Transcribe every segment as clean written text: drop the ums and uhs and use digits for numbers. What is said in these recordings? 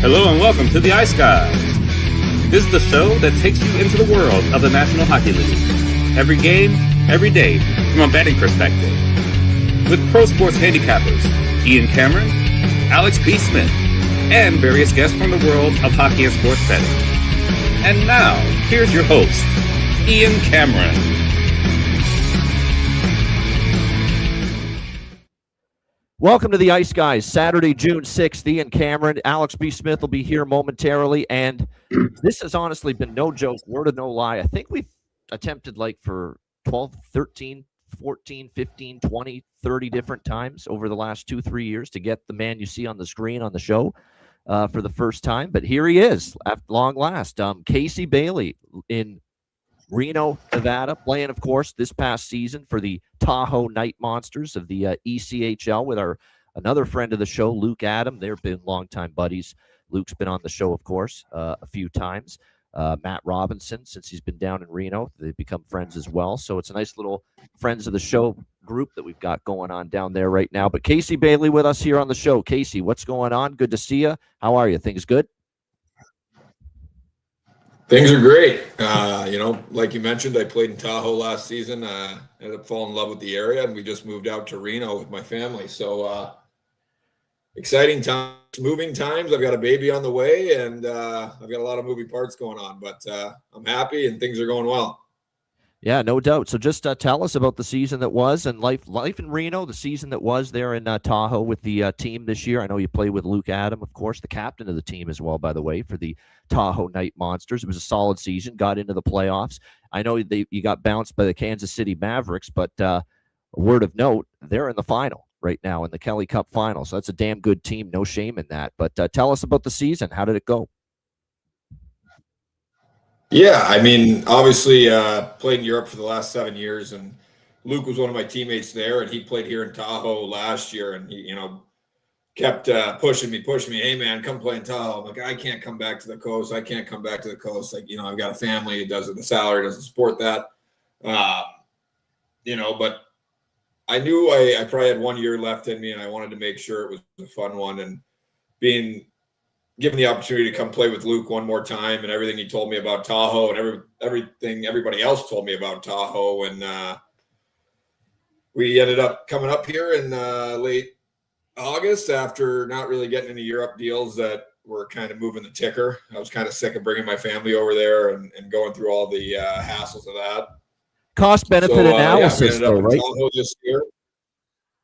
Hello and welcome to the Ice Guys. This is the show that takes you into the world of the National Hockey League. Every game, every day, from a betting perspective. With pro sports handicappers, Ian Cameron, Alex B. Smith, and various guests from the world of hockey and sports betting. And now, here's your host, Ian Cameron. Welcome to the Ice Guys, Saturday, June 6th. Ian Cameron, Alex B. Smith will be here momentarily, and this has honestly been no joke, word of no lie. I think we've attempted like for 12, 13, 14, 15, 20, 30 different times over the last 2-3 years to get the man you see on the screen on the show for the first time. But here he is, at long last. Casey Bailey in Reno, Nevada, playing, of course, this past season for the Tahoe Night Monsters of the ECHL with another friend of the show, Luke Adam. They've been longtime buddies. Luke's been on the show, of course, a few times. Matt Robinson, since he's been down in Reno, they've become friends as well. So it's a nice little friends of the show group that we've got going on down there right now. But Casey Bailey with us here on the show. Casey, what's going on? Good to see you. How are you? Things good? Things are great. Like you mentioned, I played in Tahoe last season. Ended up falling in love with the area, and we just moved out to Reno with my family. So exciting times, moving times. I've got a baby on the way, and I've got a lot of moving parts going on. But I'm happy, and things are going well. Yeah, no doubt. So just tell us about the season that was and life in Reno, the season that was there in Tahoe with the team this year. I know you played with Luke Adam, of course, the captain of the team as well, by the way, for the Tahoe Night Monsters. It was a solid season, got into the playoffs. I know you got bounced by the Kansas City Mavericks, but a word of note, they're in the final right now in the Kelly Cup final. So that's a damn good team. No shame in that. But tell us about the season. How did it go? Yeah, I mean, obviously played in Europe for the last 7 years, and Luke was one of my teammates there, and he played here in Tahoe last year, and he, kept pushing me, hey man, come play in Tahoe. I'm like, I can't come back to the coast. I can't come back to the coast. Like, I've got a family. It doesn't, the salary doesn't support that. But I knew I probably had 1 year left in me, and I wanted to make sure it was a fun one, and being given the opportunity to come play with Luke one more time and everything he told me about Tahoe and everything everybody else told me about Tahoe. And we ended up coming up here in late August after not really getting any Europe deals that were kind of moving the ticker. I was kind of sick of bringing my family over there and going through all the hassles of that. Cost-benefit analysis, though, right? Tahoe this year.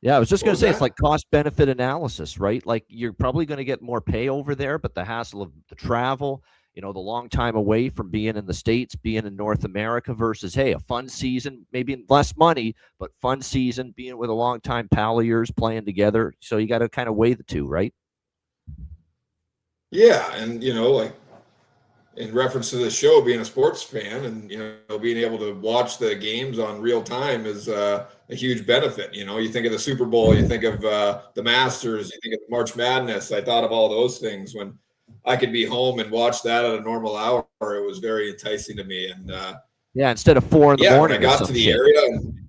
Yeah, I was just going to say, it's like cost-benefit analysis, right? Like you're probably going to get more pay over there, but the hassle of the travel, the long time away from being in the States, being in North America versus, hey, a fun season, maybe less money, but fun season, being with a long-time pal of yours, playing together. So you got to kind of weigh the two, right? Yeah, and, like in reference to the show, being a sports fan and, being able to watch the games on real time is a huge benefit. You think of the Super Bowl, you think of the Masters, you think of March Madness. I thought of all those things when I could be home and watch that at a normal hour. It was very enticing to me. And instead of 4 in the morning. When I got to the area, and,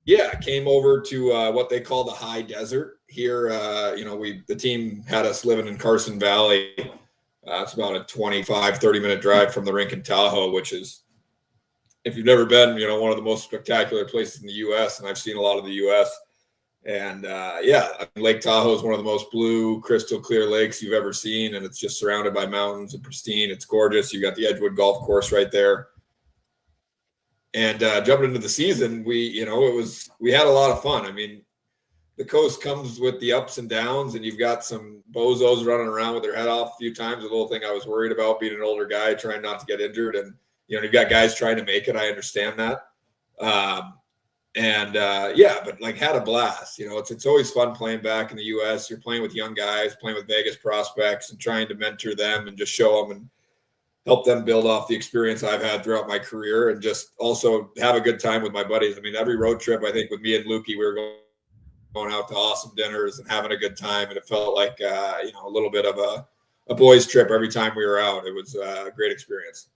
I came over to what they call the high desert here. The team had us living in Carson Valley. It's about a 25, 30-minute drive from the rink in Tahoe, which is, if you've never been, one of the most spectacular places in the U.S., and I've seen a lot of the U.S. And, Lake Tahoe is one of the most blue, crystal clear lakes you've ever seen, and it's just surrounded by mountains and pristine. It's gorgeous. You got the Edgewood Golf Course right there. And jumping into the season, we had a lot of fun. I mean, the coast comes with the ups and downs, and you've got some bozos running around with their head off a few times. A little thing I was worried about, being an older guy, trying not to get injured. And, you've got guys trying to make it. I understand that. But like had a blast. It's always fun playing back in the U.S. You're playing with young guys, playing with Vegas prospects and trying to mentor them and just show them and help them build off the experience I've had throughout my career, and just also have a good time with my buddies. I mean, every road trip, I think with me and Lukey, we were going out to awesome dinners and having a good time. And it felt like, a little bit of a boys trip every time we were out. It was a great experience.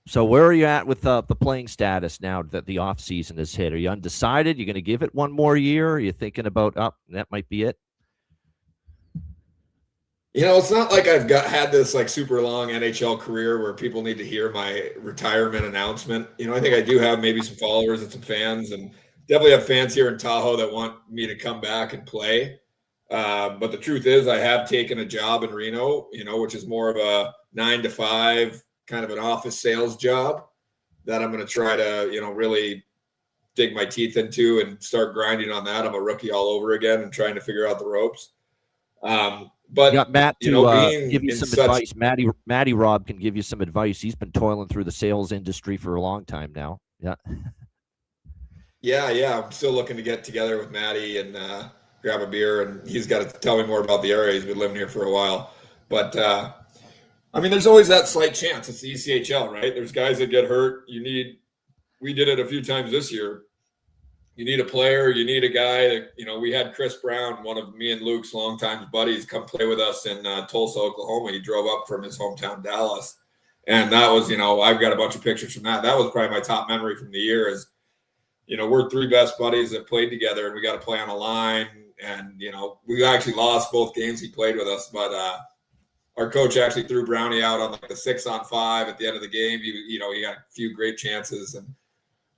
So where are you at with the playing status now that the off season has hit? Are you undecided? You're going to give it one more year? Are you thinking about, that might be it? It's not like I've had this like super long NHL career where people need to hear my retirement announcement. I think I do have maybe some followers and some fans, and definitely have fans here in Tahoe that want me to come back and play. But the truth is, I have taken a job in Reno, which is more of a 9 to 5 kind of an office sales job that I'm going to try to, really dig my teeth into and start grinding on that. I'm a rookie all over again and trying to figure out the ropes. But you got Matt to being give you some advice. Matty Rob can give you some advice. He's been toiling through the sales industry for a long time now. Yeah. I'm still looking to get together with Matty and grab a beer, and he's got to tell me more about the area. He's been living here for a while. But there's always that slight chance. It's the ECHL, right? There's guys that get hurt. We did it a few times this year. You need a player. You need a guy that, we had Chris Brown, one of me and Luke's longtime buddies, come play with us in Tulsa, Oklahoma. He drove up from his hometown, Dallas. And that was, I've got a bunch of pictures from that. That was probably my top memory from the year is, we're 3 best buddies that played together, and we got to play on a line. And, we actually lost both games he played with us. But our coach actually threw Brownie out on like the 6-on-5 at the end of the game. He got a few great chances, and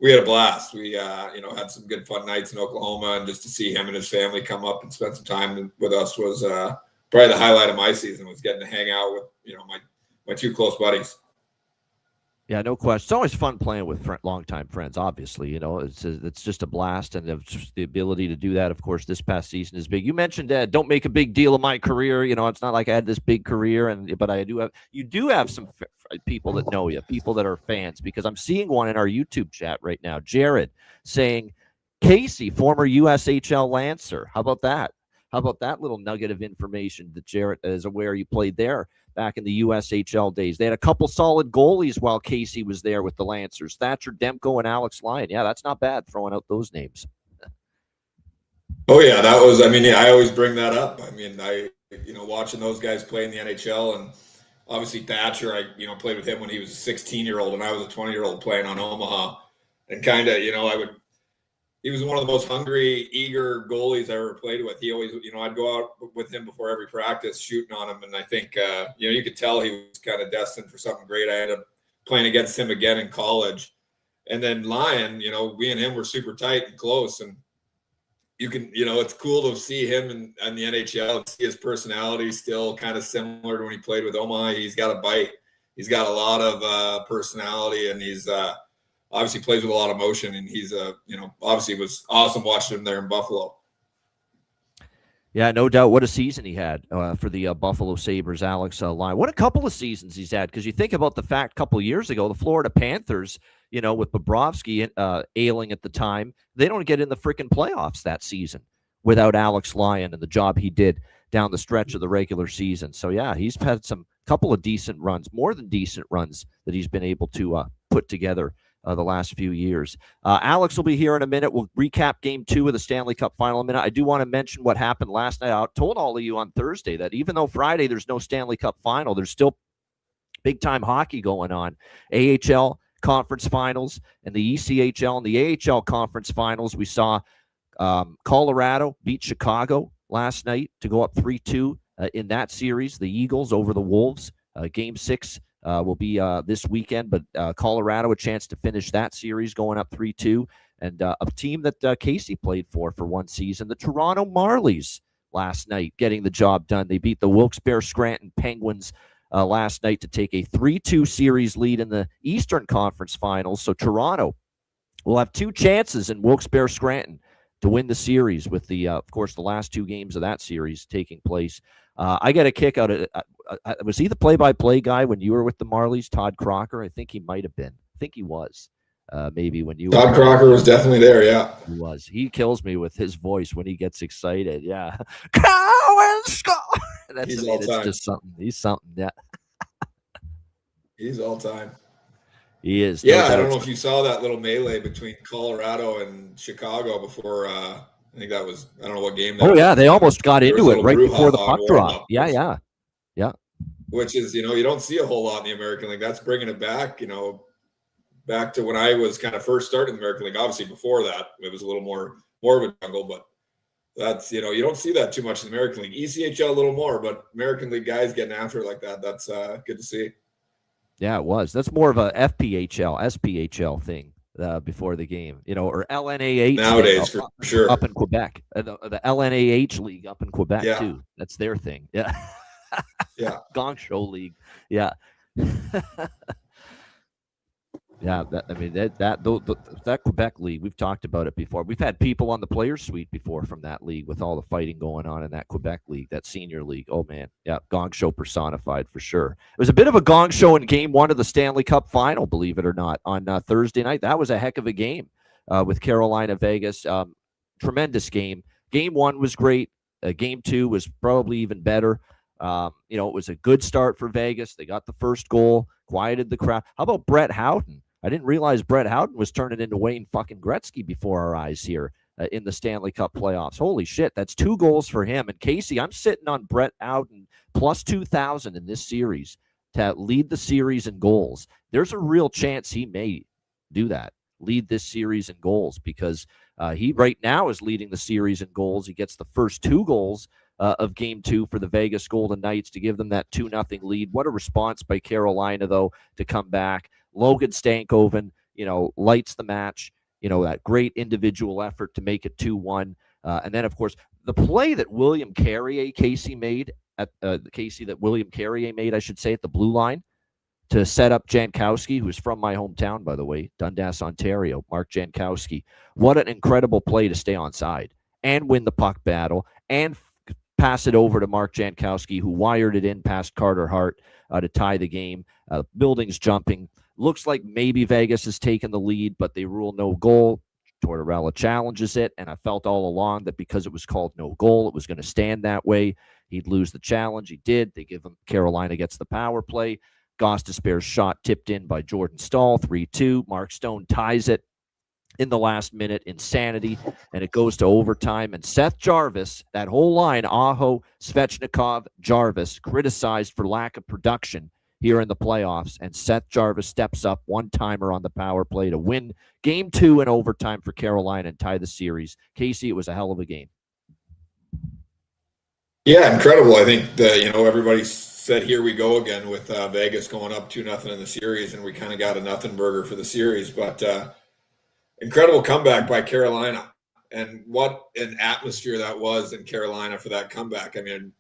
we had a blast. We, had some good fun nights in Oklahoma, and just to see him and his family come up and spend some time with us was probably the highlight of my season, was getting to hang out with, my 2 close buddies. Yeah, no question. It's always fun playing with longtime friends, obviously. It's just a blast, and just the ability to do that, of course, this past season is big. You mentioned, don't make a big deal of my career. It's not like I had this big career, but you do have some people that know you, people that are fans, because I'm seeing one in our YouTube chat right now, Jared, saying, Casey, former USHL Lancer. How about that? How about that little nugget of information that Jared is aware you played there back in the USHL days? They had a couple solid goalies while Casey was there with the Lancers, Thatcher Demko and Alex Lyon. Yeah, that's not bad, throwing out those names. Oh, yeah, that was, I always bring that up. Watching those guys play in the NHL, and obviously Thatcher, I, played with him when he was a 16-year-old and I was a 20-year-old playing on Omaha. And kind of, he was one of the most hungry, eager goalies I ever played with. He always, I'd go out with him before every practice shooting on him. And I think, you could tell he was kind of destined for something great. I ended up playing against him again in college. And then Lyon, we and him were super tight and close. And you can, it's cool to see him in the NHL and see his personality still kind of similar to when he played with Omaha. He's got a bite. He's got a lot of personality, and he's obviously plays with a lot of motion, and he's obviously it was awesome watching him there in Buffalo. Yeah, no doubt. What a season he had for the Buffalo Sabres, Alex Lyon. What a couple of seasons he's had, because you think about the fact a couple of years ago, the Florida Panthers, with Bobrovsky ailing at the time, they don't get in the freaking playoffs that season without Alex Lyon and the job he did down the stretch of the regular season. So, yeah, he's had some couple of decent runs, more than decent runs that he's been able to put together the last few years. Alex will be here in a minute. We'll recap Game 2 of the Stanley Cup Final in a minute. I do want to mention what happened last night. I told all of you on Thursday that even though Friday there's no Stanley Cup Final, there's still big-time hockey going on. AHL Conference Finals and the ECHL and the AHL Conference Finals. We saw Colorado beat Chicago last night to go up 3-2 in that series. The Eagles over the Wolves. Game 6 will be this weekend, but Colorado a chance to finish that series going up 3-2. And a team that Casey played for one season, the Toronto Marlies, last night getting the job done. They beat the Wilkes-Barre Scranton Penguins last night to take a 3-2 series lead in the Eastern Conference Finals. So Toronto will have 2 chances in Wilkes-Barre Scranton to win the series, with the of course the last 2 games of that series taking place. I get a kick out of it. Was he the play-by-play guy when you were with the Marlies, Todd Crocker? I think he might have been. I think he was. Maybe when you Todd Crocker was definitely there, yeah. He was. He kills me with his voice when he gets excited. Yeah. Cow and score. He's all time. It's just something. He's something. Yeah. He's all time. He is. Yeah, I don't know if you saw that little melee between Colorado and Chicago before. I think that was, I don't know what game that was. Yeah, they almost got into it right before the puck drop. Yeah. Which is, you don't see a whole lot in the American League. That's bringing it back, back to when I was kind of first starting the American League. Obviously, before that, it was a little more of a jungle. But That's, you don't see that too much in the American League. ECHL a little more, but American League guys getting after it like that, that's good to see. Yeah, it was. That's more of a FPHL, SPHL thing before the game, or LNAH nowadays, thing, for sure. Up in Quebec. The LNAH league up in Quebec, too. That's their thing. Yeah. Yeah. Gong Show League. Yeah. Yeah, that Quebec league, we've talked about it before. We've had people on the Players Suite before from that league with all the fighting going on in that Quebec league, that senior league. Oh, man. Yeah, Gong Show personified for sure. It was a bit of a Gong Show in Game 1 of the Stanley Cup Final, believe it or not, on Thursday night. That was a heck of a game with Carolina, Vegas. Tremendous game. Game 1 was great. Game 2 was probably even better. It was a good start for Vegas. They got the first goal, quieted the crowd. How about Brett Howden? I didn't realize Brett Howden was turning into Wayne fucking Gretzky before our eyes here in the Stanley Cup playoffs. Holy shit, that's 2 goals for him. And Casey, I'm sitting on Brett Howden plus 2,000 in this series to lead the series in goals. There's a real chance he may do that, lead this series in goals, because he right now is leading the series in goals. He gets the first 2 goals of Game 2 for the Vegas Golden Knights to give them that 2-0 lead. What a response by Carolina, though, to come back. Logan Stankoven, lights the match, that great individual effort to make it 2-1. And then, of course, the play that William Carrier, made at William Carrier made, I should say, at the blue line to set up Jankowski, who's from my hometown, by the way, Dundas, Ontario, Mark Jankowski. What an incredible play to stay onside and win the puck battle and pass it over to Mark Jankowski, who wired it in past Carter Hart to tie the game. Buildings jumping. Looks like maybe Vegas has taken the lead, but they rule no goal. Tortorella challenges it, and I felt all along that because it was called no goal, it was going to stand that way. He'd lose the challenge. He did. They give him, Carolina gets the power play. Gostisbehere's shot tipped in by Jordan Staal, 3-2. Mark Stone ties it in the last minute. Insanity, and it goes to overtime. And Seth Jarvis, that whole line, Aho, Svechnikov, Jarvis, criticized for lack of production here in the playoffs, and Seth Jarvis steps up, one-timer on the power play to win Game 2 in overtime for Carolina and tie the series. Casey, it was a hell of a game. Yeah, incredible. I think everybody said here we go again with Vegas going up 2-0 in the series, and we kind of got a nothing burger for the series. But incredible comeback by Carolina, and what an atmosphere that was in Carolina for that comeback. I mean,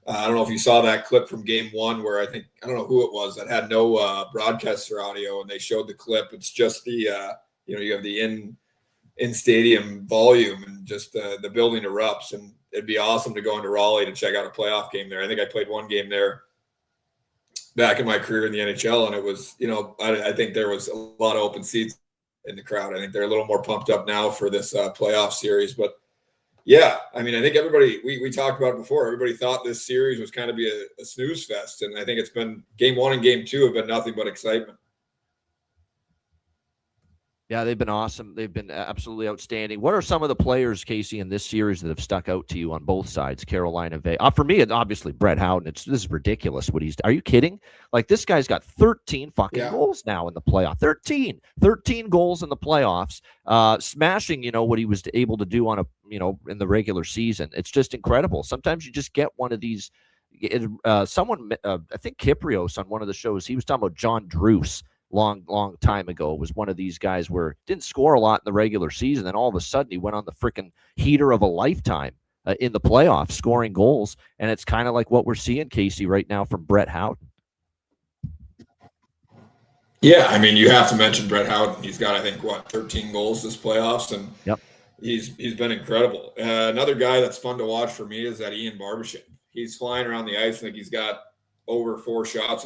I don't know if you saw that clip from Game 1 where I don't know who it was that had no broadcaster audio, and they showed the clip. It's just the you have the in stadium volume, and just the building erupts. And it'd be awesome to go into Raleigh to check out a playoff game there. I think I played one game there back in my career in the NHL, and it was, I think there was a lot of open seats in the crowd. I think they're a little more pumped up now for this playoff series. But yeah, I mean, I think everybody, we talked about it before, everybody thought this series was kind of be a snooze fest. And I think it's been Game 1 and Game 2 have been nothing but excitement. Yeah, they've been awesome. They've been absolutely outstanding. What are some of the players, Casey, in this series that have stuck out to you on both sides, Carolina, Vegas? For me, it's obviously Brett Howden. This is ridiculous what he's – are you kidding? Like, this guy's got 13 fucking goals now in the playoff. 13 goals in the playoffs, smashing, what he was able to do on in the regular season. It's just incredible. Sometimes you just get one of these someone, I think Kiprios on one of the shows, he was talking about John Druce. Long time ago, was one of these guys where didn't score a lot in the regular season, and all of a sudden he went on the freaking heater of a lifetime in the playoffs, scoring goals. And it's kind of like what we're seeing, Casey, right now from Brett Howden. Yeah, I mean, you have to mention Brett Howden. He's got, I think, 13 goals this playoffs, and he's been incredible. Another guy that's fun to watch for me is that Ian Barbashev. He's flying around the ice. I think he's got over 4 shots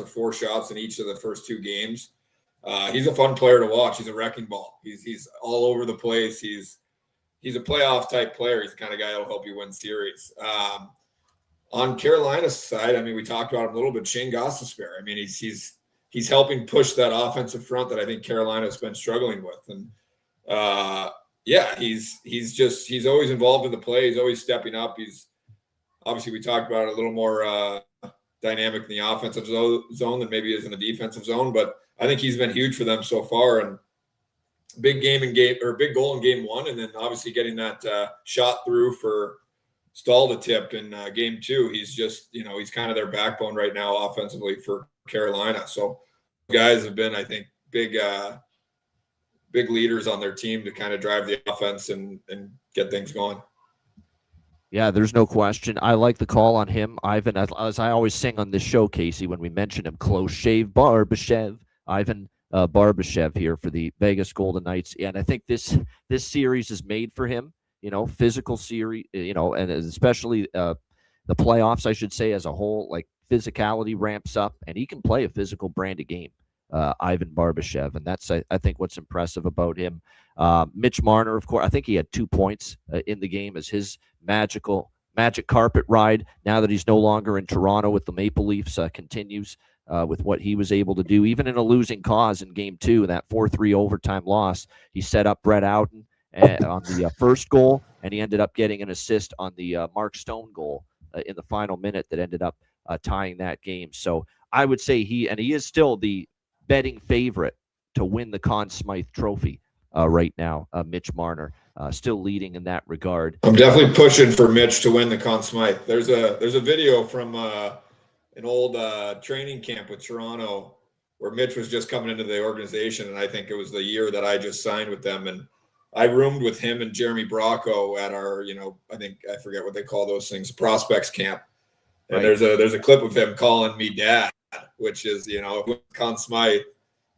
in each of the first 2 games. He's a fun player to watch. He's a wrecking ball. He's all over the place. He's a playoff type player. He's the kind of guy that'll help you win series. On Carolina's side, I mean, we talked about him a little bit. Shane Gostisbehere. I mean, he's helping push that offensive front that I think Carolina's been struggling with. And he's always involved in the play. He's always stepping up. He's obviously, we talked about it a little more dynamic in the offensive zone than maybe is in the defensive zone, but I think he's been huge for them so far. And big goal in Game 1, and then obviously getting that shot through for Stalda tipped in game 2. He's just, he's kind of their backbone right now offensively for Carolina. So guys have been, I think, big leaders on their team to kind of drive the offense and get things going. Yeah, there's no question. I like the call on him, Ivan. As I always sing on this show, Casey, when we mention him, close shave Barbashev, Ivan Barbashev here for the Vegas Golden Knights. And I think this series is made for him. Physical series. And especially the playoffs, I should say, as a whole. Like physicality ramps up, and he can play a physical brand of game. Ivan Barbashev, and that's I think what's impressive about him. Mitch Marner, of course, I think he had 2 points in the game as his magic carpet ride. Now that he's no longer in Toronto with the Maple Leafs, continues with what he was able to do, even in a losing cause in Game 2, in that 4-3 overtime loss. He set up Brett Howden on the first goal, and he ended up getting an assist on the Mark Stone goal in the final minute that ended up tying that game. So I would say he is still the betting favorite to win the Conn Smythe Trophy right now. Mitch Marner still leading in that regard. I'm definitely pushing for Mitch to win the Conn Smythe. There's a video from an old training camp with Toronto where Mitch was just coming into the organization, and I think it was the year that I just signed with them, and I roomed with him and Jeremy Bracco at our, I forget what they call those things, prospects camp. And right. there's a clip of him calling me dad, which is, Conn Smythe.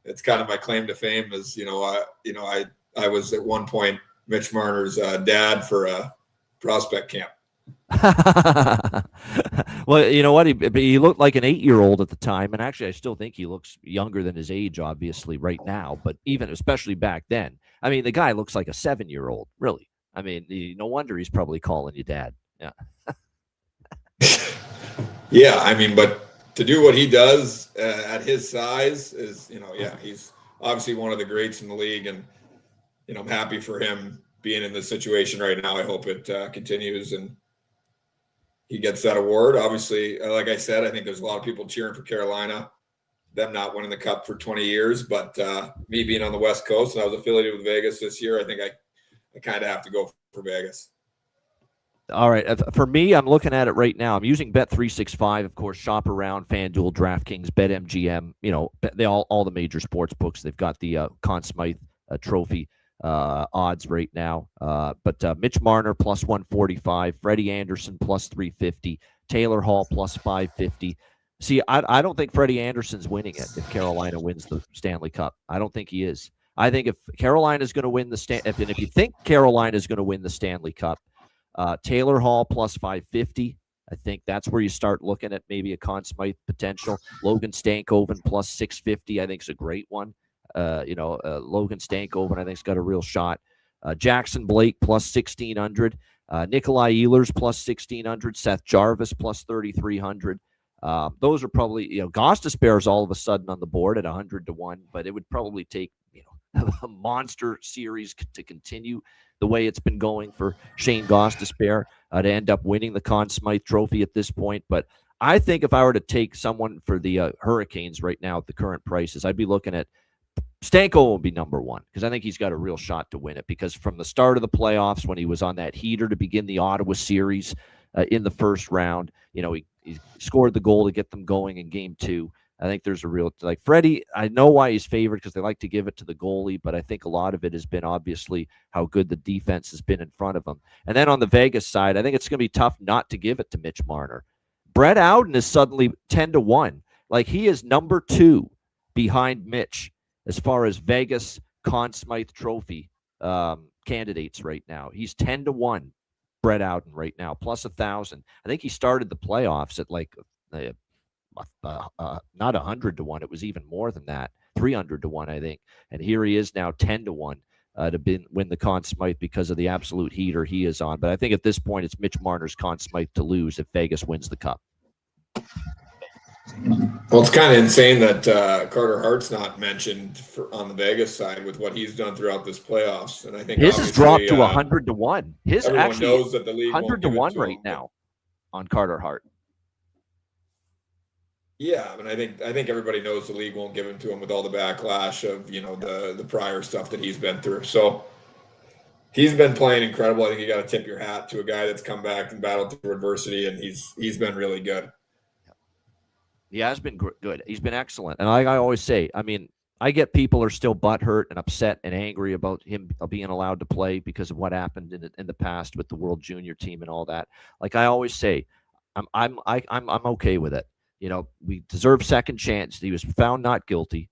It's kind of my claim to fame is, I was at one point Mitch Marner's dad for a prospect camp. Well, you know what? He looked like an 8-year-old at the time, and actually, I still think he looks younger than his age, obviously, right now. But especially back then, I mean, the guy looks like a 7-year-old, really. I mean, no wonder he's probably calling you dad. Yeah. Yeah, I mean, but to do what he does at his size is, he's obviously one of the greats in the league, and I'm happy for him being in this situation right now. I hope it continues and he gets that award. Obviously, like I said, I think there's a lot of people cheering for Carolina, them not winning the Cup for 20 years, but me being on the West Coast and I was affiliated with Vegas this year, I think I kind of have to go for Vegas. All right. For me, I'm looking at it right now. I'm using Bet365, of course, Shop Around, FanDuel, DraftKings, BetMGM. They all the major sports books. They've got the Conn Smythe Trophy odds right now. But Mitch Marner plus 145, Freddie Anderson plus 350, Taylor Hall plus 550. See, I don't think Freddie Anderson's winning it if Carolina wins the Stanley Cup. I don't think he is. I think if Carolina's going to win if you think Carolina's going to win the Stanley Cup, Taylor Hall plus 550. I think that's where you start looking at maybe a Conn Smythe potential. Logan Stankoven plus 650. I think is a great one. Logan Stankoven, I think, has got a real shot. Jackson Blake plus 1,600. Nikolai Ehlers plus 1,600. Seth Jarvis plus 3,300. Those are probably, Gostisbehere is all of a sudden on the board at 100 to 1, but it would probably take, a monster series to continue the way it's been going for Shane Gostisbehere to end up winning the Conn Smythe Trophy at this point. But I think if I were to take someone for the Hurricanes right now at the current prices, I'd be looking at Stanko will be number one because I think he's got a real shot to win it because from the start of the playoffs when he was on that heater to begin the Ottawa series in the first round, he scored the goal to get them going in Game 2. I think there's a real, Freddie, I know why he's favored because they like to give it to the goalie, but I think a lot of it has been obviously how good the defense has been in front of him. And then on the Vegas side, I think it's going to be tough not to give it to Mitch Marner. Brett Howden is suddenly 10 to 1. He is number 2 behind Mitch as far as Vegas Conn Smythe Trophy candidates right now. He's 10 to 1, Brett Howden right now, plus 1,000. I think he started the playoffs at not 100 to 1. It was even more than that, 300 to 1, I think. And here he is now 10 to 1 to win the Conn Smythe because of the absolute heater he is on. But I think at this point, it's Mitch Marner's Conn Smythe to lose if Vegas wins the Cup. Well, it's kind of insane that Carter Hart's not mentioned on the Vegas side with what he's done throughout this playoffs. And I think his has dropped to 100 to 1. His actually knows that the league 100 to 1 right now on Carter Hart. Yeah, I mean, I think everybody knows the league won't give him to him with all the backlash of the prior stuff that he's been through. So he's been playing incredible. I think you got to tip your hat to a guy that's come back and battled through adversity, and he's been really good. He has been good. He's been excellent. And like I always say, I mean, I get people are still butthurt and upset and angry about him being allowed to play because of what happened in the past with the World Junior team and all that. Like I always say, I'm okay with it. You know, we deserve second chance. He was found not guilty.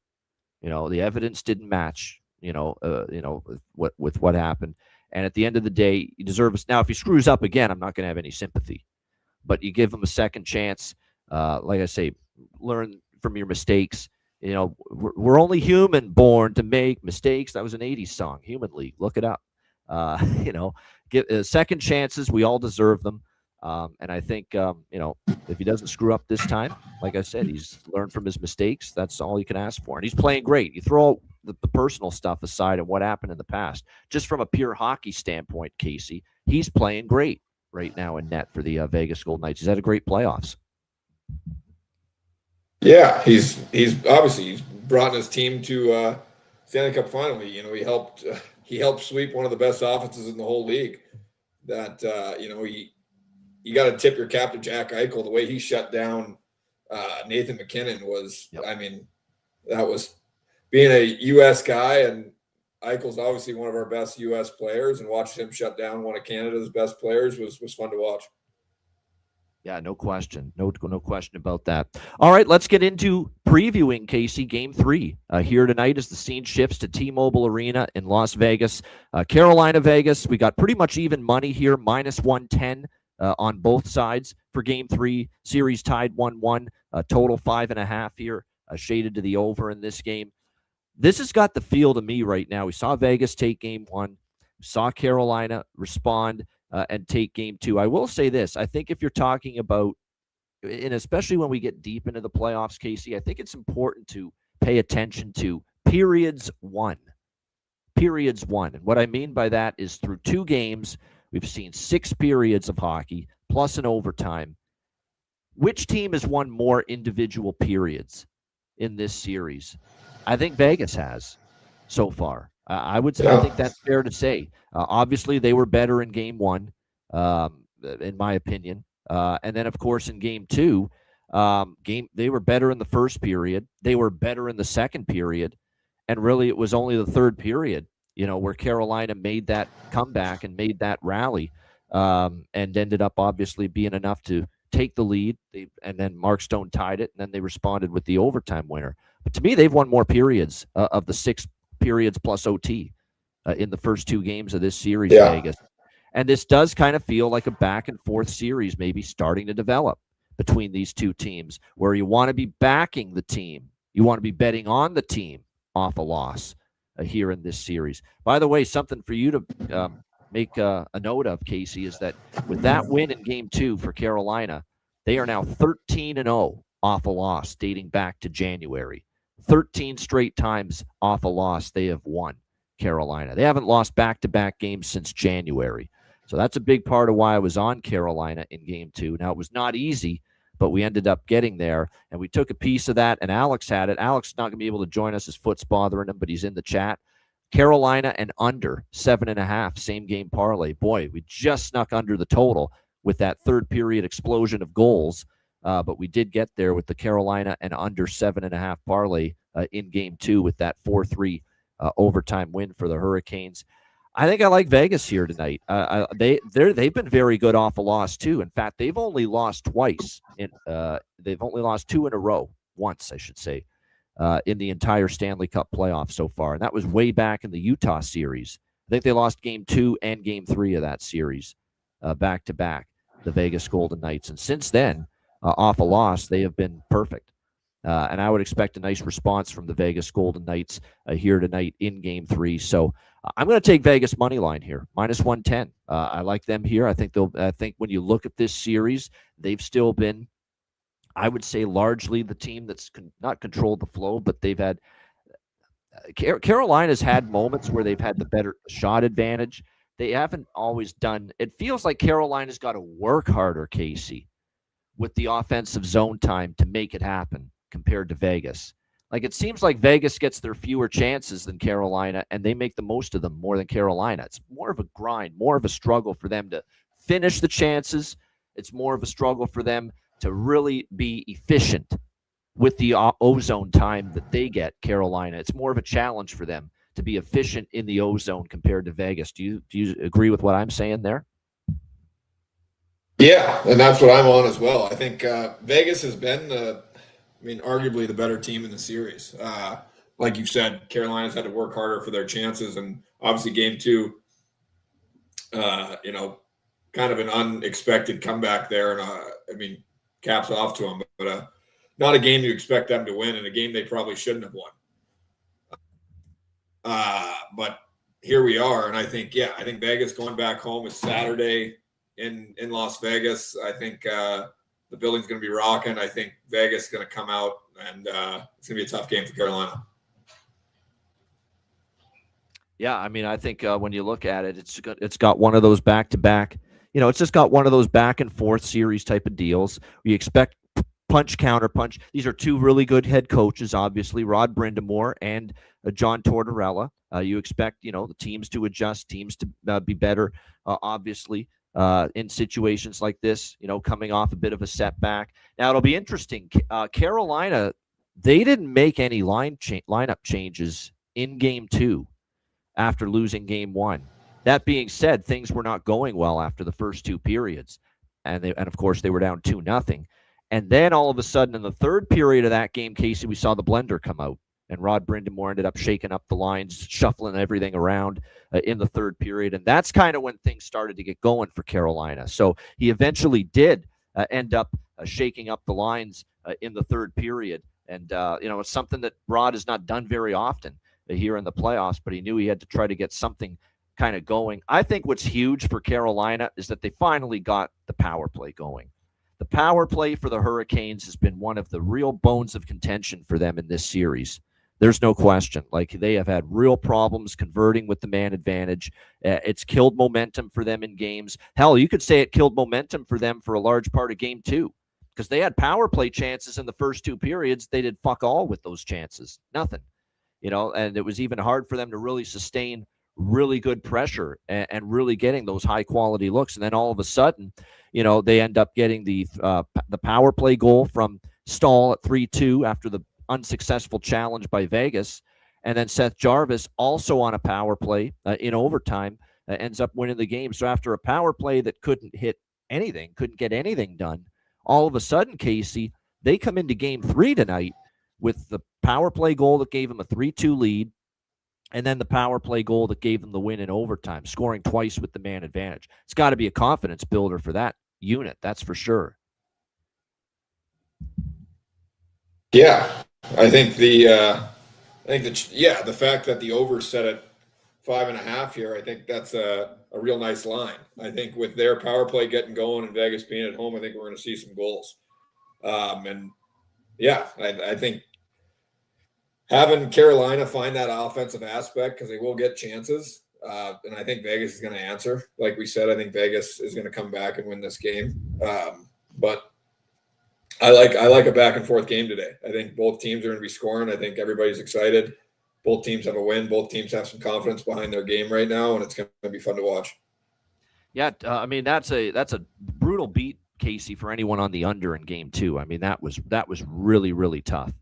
You know, the evidence didn't match. With what happened. And at the end of the day, he deserves. Now, if he screws up again, I'm not going to have any sympathy. But you give him a second chance. Like I say, learn from your mistakes. You know, we're only human, born to make mistakes. That was an 80s song, Human League. Look it up. Give second chances. We all deserve them. And I think, if he doesn't screw up this time, like I said, he's learned from his mistakes. That's all you can ask for. And he's playing great. You throw the personal stuff aside and what happened in the past. Just from a pure hockey standpoint, Casey, he's playing great right now in net for the Vegas Golden Knights. He's had a great playoffs. Yeah, he's brought his team to Stanley Cup final. You know, he helped sweep one of the best offenses in the whole league. That you got to tip your cap to Jack Eichel. The way he shut down Nathan McKinnon was, I mean, that was being a U.S. guy, and Eichel's obviously one of our best U.S. players, and watching him shut down one of Canada's best players was fun to watch. Yeah, no question. No question about that. All right, let's get into previewing, Casey, Game 3 here tonight as the scene shifts to T-Mobile Arena in Las Vegas. Carolina, Vegas, we got pretty much even money here, minus 110 on both sides for Game 3. Series tied 1-1, total 5.5 here, shaded to the over in this game. This has got the feel to me right now. We saw Vegas take Game 1. We saw Carolina respond and take Game 2. I will say this. I think if you're talking about, and especially when we get deep into the playoffs, Casey, I think it's important to pay attention to periods 1. Periods 1. And what I mean by that is through 2 games, we've seen 6 periods of hockey plus an overtime. Which team has won more individual periods in this series? I think Vegas has so far. I would say, I think that's fair to say. Obviously, they were better in Game 1, in my opinion. And then, of course, in Game 2, they were better in the first period. They were better in the second period. And really, it was only the third period, where Carolina made that comeback and made that rally, and ended up obviously being enough to take the lead. And then Mark Stone tied it, and then they responded with the overtime winner. But to me, they've won more periods of the 6 periods plus OT in the first 2 games of this series, Vegas. And this does kind of feel like a back and forth series maybe starting to develop between these 2 teams, where you want to be backing the team. You want to be betting on the team off a loss here in this series. By the way, something for you to make a note of, Casey, is that with that win in Game 2 for Carolina, they are now 13-0 off a loss dating back to January. 13 straight times off a loss they have won, Carolina. They haven't lost back-to-back games since January. So that's a big part of why I was on Carolina in Game 2. Now, it was not easy, but we ended up getting there, and we took a piece of that, and Alex had it. Alex is not going to be able to join us. His foot's bothering him, but he's in the chat. Carolina and under 7.5, same game parlay. Boy, we just snuck under the total with that third period explosion of goals. But we did get there with the Carolina and under 7.5 parlay in Game 2 with that 4-3 overtime win for the Hurricanes. I think I like Vegas here tonight. They've been very good off a loss too. In fact, they've only lost twice. They've only lost 2 in a row, once I should say, in the entire Stanley Cup playoffs so far, and that was way back in the Utah series. I think they lost Game 2 and Game 3 of that series back to back, the Vegas Golden Knights, and since then, off a loss, they have been perfect. And I would expect a nice response from the Vegas Golden Knights here tonight in Game 3. So I'm going to take Vegas money line here, minus 110. I like them here. I think when you look at this series, they've still been, I would say, largely the team that's not controlled the flow, but they've had Carolina's had moments where they've had the better shot advantage. They haven't always done. It feels like Carolina's got to work harder, Casey, with the offensive zone time to make it happen compared to Vegas. Like, it seems like Vegas gets their fewer chances than Carolina, and they make the most of them more than Carolina. It's more of a grind, more of a struggle for them to finish the chances. It's more of a struggle for them to really be efficient with the ozone time that they get, Carolina. It's more of a challenge for them to be efficient in the ozone compared to Vegas. Do you agree with what I'm saying there? Yeah, and that's what I'm on as well. I think Vegas has been arguably the better team in the series. Like you said, Carolina's had to work harder for their chances, and obviously game 2, kind of an unexpected comeback there. And caps off to them, but not a game you expect them to win, and a game they probably shouldn't have won. But here we are, and I think Vegas going back home is Saturday in Las Vegas. I think the building's going to be rocking. I think Vegas is going to come out, and it's going to be a tough game for Carolina. Yeah, I think when you look at it, it's got one of those back-to-back. It's just got one of those back-and-forth series type of deals. We expect punch, counter punch. These are two really good head coaches, obviously, Rod Brindamore and John Tortorella. You expect, the teams to adjust, teams to be better, obviously. In situations like this, coming off a bit of a setback. Now, it'll be interesting. Carolina, they didn't make any lineup changes in game 2 after losing game 1. That being said, things were not going well after the first 2 periods. And of course, they were down 2-0. And then all of a sudden, in the third period of that game, Casey, we saw the blender come out. And Rod Brindamore ended up shaking up the lines, shuffling everything around in the third period. And that's kind of when things started to get going for Carolina. So he eventually did end up shaking up the lines in the third period. And, it's something that Rod has not done very often here in the playoffs, but he knew he had to try to get something kind of going. I think what's huge for Carolina is that they finally got the power play going. The power play for the Hurricanes has been one of the real bones of contention for them in this series. There's no question. Like, they have had real problems converting with the man advantage. It's killed momentum for them in games. Hell, you could say it killed momentum for them for a large part of game 2, because they had power play chances in the first 2 periods. They did fuck all with those chances. Nothing. And it was even hard for them to really sustain really good pressure and really getting those high quality looks. And then all of a sudden, they end up getting the power play goal from Stahl at 3-2 after the unsuccessful challenge by Vegas. And then Seth Jarvis, also on a power play in overtime, ends up winning the game. So after a power play that couldn't hit anything, couldn't get anything done, all of a sudden, Casey, they come into game 3 tonight with the power play goal that gave them a 3-2 lead, and then the power play goal that gave them the win in overtime, scoring twice with the man advantage. It's got to be a confidence builder for that unit, that's for sure. Yeah, I think the fact that the over set at 5.5 here, I think that's a real nice line. I think with their power play getting going and Vegas being at home, I think we're going to see some goals. I think having Carolina find that offensive aspect, because they will get chances, and I think Vegas is going to answer. Like we said, I think Vegas is going to come back and win this game. But I like a back and forth game today. I think both teams are going to be scoring. I think everybody's excited. Both teams have a win. Both teams have some confidence behind their game right now, and it's going to be fun to watch. Yeah, that's a brutal beat, Casey, for anyone on the under in game 2. That was really, really tough.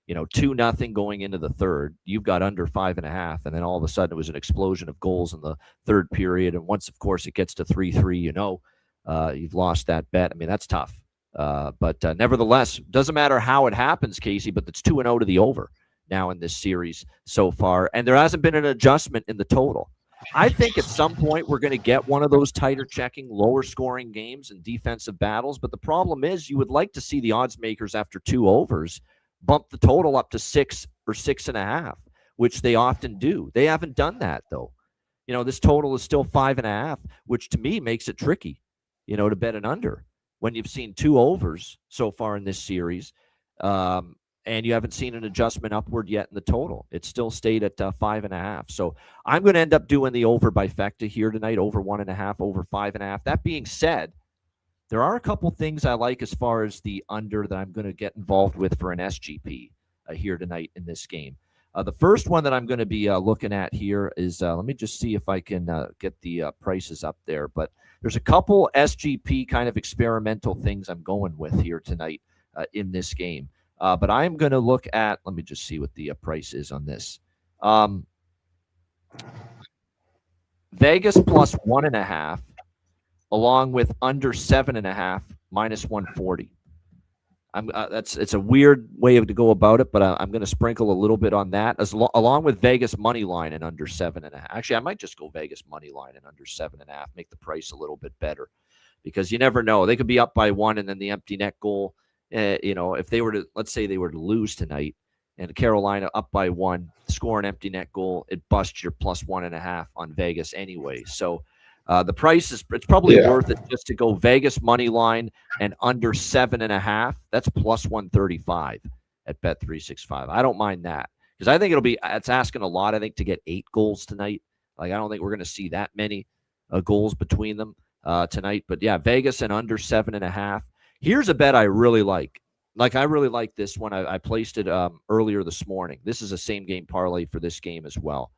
2-0 going into the third. You've got under 5.5, and then all of a sudden it was an explosion of goals in the third period. And once, of course, it gets to 3-3, you've lost that bet. That's tough. But nevertheless, doesn't matter how it happens, Casey, but it's 2-0 to the over now in this series so far. And there hasn't been an adjustment in the total. I think at some point we're going to get one of those tighter checking, lower scoring games and defensive battles. But the problem is you would like to see the odds makers after 2 overs bump the total up to 6 or 6.5, which they often do. They haven't done that, though. This total is still 5.5, which to me makes it tricky, to bet an under when you've seen 2 overs so far in this series, and you haven't seen an adjustment upward yet in the total. It still stayed at 5.5. So I'm going to end up doing the over bifecta here tonight, over 1.5, over 5.5. That being said, there are a couple things I like as far as the under that I'm going to get involved with for an SGP. here tonight in this game. The first one that I'm going to be looking at here is, let me just see if I can get the prices up there. But there's a couple SGP kind of experimental things I'm going with here tonight in this game. But I'm going to look at, let me just see what the price is on this. Vegas plus 1.5, along with under 7.5, minus 140. It's a weird way to go about it, but I'm going to sprinkle a little bit on that along with Vegas money line and under 7.5. Actually, I might just go Vegas money line and under 7.5, make the price a little bit better, because you never know. They could be up by 1 and then the empty net goal. If they were to, let's say they were to lose tonight and Carolina up by 1, score an empty net goal, it busts your plus 1.5 on Vegas anyway. So the price it's probably worth it just to go Vegas money line and under 7.5. That's plus 135 at Bet365. I don't mind that, because I think it's asking a lot, I think, to get 8 goals tonight. Like, I don't think we're going to see that many goals between them tonight. But yeah, Vegas and under 7.5. Here's a bet I really like. I really like this one. I placed it earlier this morning. This is a same game parlay for this game as well.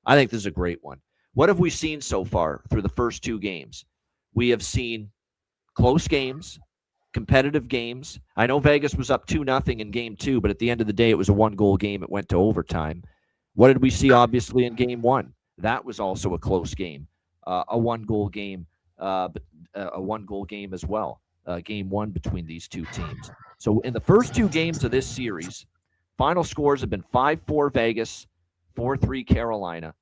I think this is a great one. What have we seen so far through the first 2 games? We have seen close games, competitive games. I know Vegas was up 2-0 in game 2, but at the end of the day, it was a 1-goal game. It went to overtime. What did we see, obviously, in game 1? That was also a close game, a 1-goal game, but a 1-goal game as well, game 1 between these 2 teams. So in the first 2 games of this series, final scores have been 5-4 Vegas, 4-3 Carolina.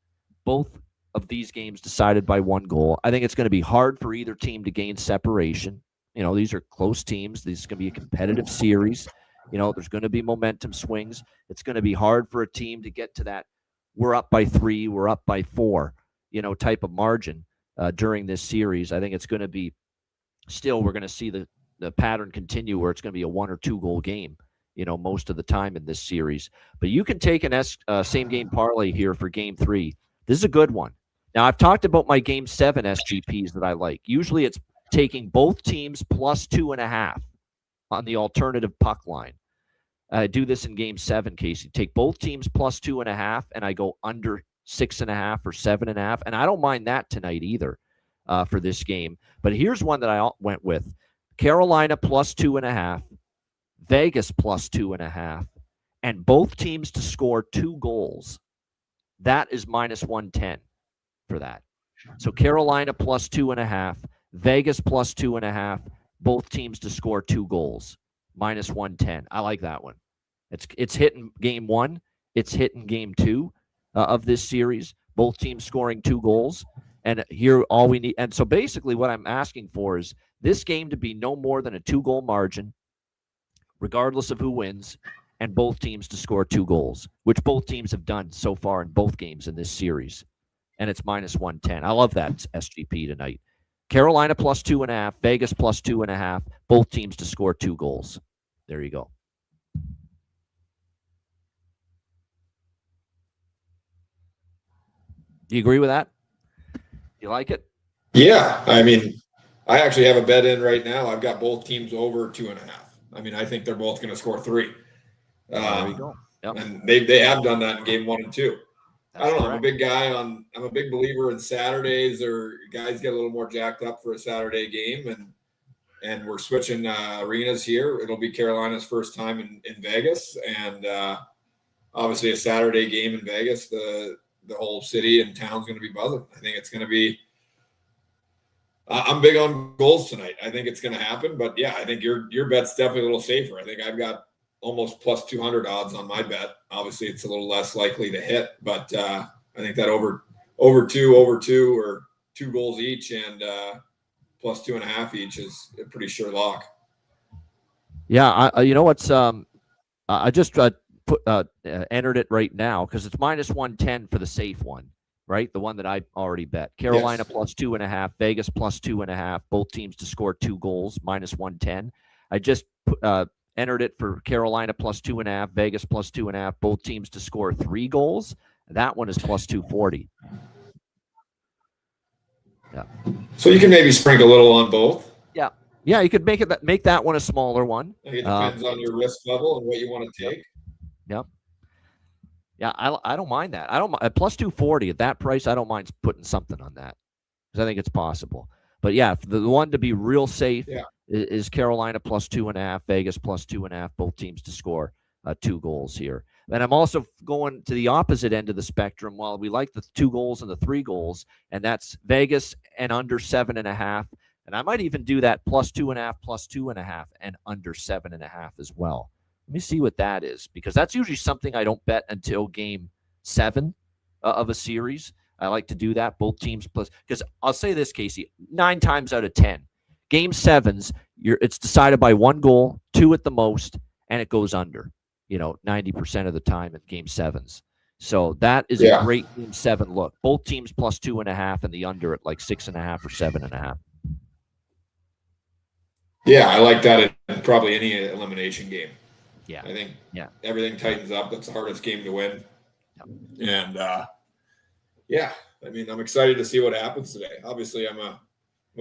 Both of these games decided by 1 goal. I think it's going to be hard for either team to gain separation. These are close teams. This is going to be a competitive series. There's going to be momentum swings. It's going to be hard for a team to get to that we're up by 3, we're up by 4, type of margin during this series. I think it's going to be still, we're going to see the pattern continue where it's going to be a 1 or 2 goal game, most of the time in this series. But you can take an same game parlay here for game 3. This is a good one. Now, I've talked about my game 7 SGPs that I like. Usually it's taking both teams plus 2.5 on the alternative puck line. I do this in game 7, Casey. Take both teams plus 2.5, and I go under 6.5 or 7.5. And I don't mind that tonight either for this game. But here's one that I went with. Carolina plus 2.5, Vegas plus 2.5, and both teams to score 2 goals. That is minus 110 for that. So Carolina plus 2.5, Vegas plus 2.5, both teams to score 2 goals, minus 110. I like that one. It's hitting game 1. It's hitting game 2 of this series. Both teams scoring 2 goals. And here all we need. And so basically what I'm asking for is this game to be no more than a 2-goal margin, regardless of who wins, and both teams to score 2 goals, which both teams have done so far in both games in this series. And it's minus 110. I love that SGP tonight. Carolina plus 2.5, Vegas plus 2.5, both teams to score 2 goals. There you go. Do you agree with that? You like it? Yeah. I mean, I actually have a bet in right now. I've got both teams over 2.5. I mean, I think they're both going to score 3. There you go. Yep. And they have done that in game 1 and 2. That's I don't know. correct. I'm a big believer in Saturdays, or guys get a little more jacked up for a Saturday game, and we're switching arenas here. It'll be Carolina's first time in Vegas, and obviously a Saturday game in Vegas, the whole city and town's going to be buzzing. I think it's going to be. I'm big on goals tonight. I think it's going to happen, but yeah, I think your bet's definitely a little safer. I think I've got almost plus 200 odds on my bet. Obviously, it's a little less likely to hit, but I think that over 2 or 2 goals each and plus 2.5 each is a pretty sure lock. Yeah, I just entered it right now because it's minus 110 for the safe one, right? The one that I already bet. Carolina plus 2.5, Vegas plus 2.5, both teams to score 2 goals, minus 110. I just entered it for Carolina plus 2.5, Vegas plus 2.5, both teams to score 3 goals. That one is plus 240. Yeah. So you can maybe sprinkle a little on both. Yeah. Yeah, you could make that one a smaller one. It depends on your risk level and what you want to take. Yep. Yeah, I don't mind that. I don't at plus 240 at that price. I don't mind putting something on that because I think it's possible. But yeah, the one to be real safe is Carolina plus 2.5, Vegas plus 2.5. Both teams to score 2 goals here. And I'm also going to the opposite end of the spectrum. While we like the 2 goals and the 3 goals, and that's Vegas and under 7.5. And I might even do that plus 2.5, plus 2.5, and under 7.5 as well. Let me see what that is, because that's usually something I don't bet until game 7 of a series. I like to do that. Both teams plus, because I'll say this, Casey, 9 times out of 10, game 7s, it's decided by 1 goal, 2 at the most, and it goes under. 90% of the time in game 7s. So that is a great game 7 look. Both teams plus 2.5 and the under at like 6.5 or 7.5. Yeah, I like that in probably any elimination game. Yeah, I think everything tightens up. That's the hardest game to win. Yep. And I mean, I'm excited to see what happens today. Obviously, I'm a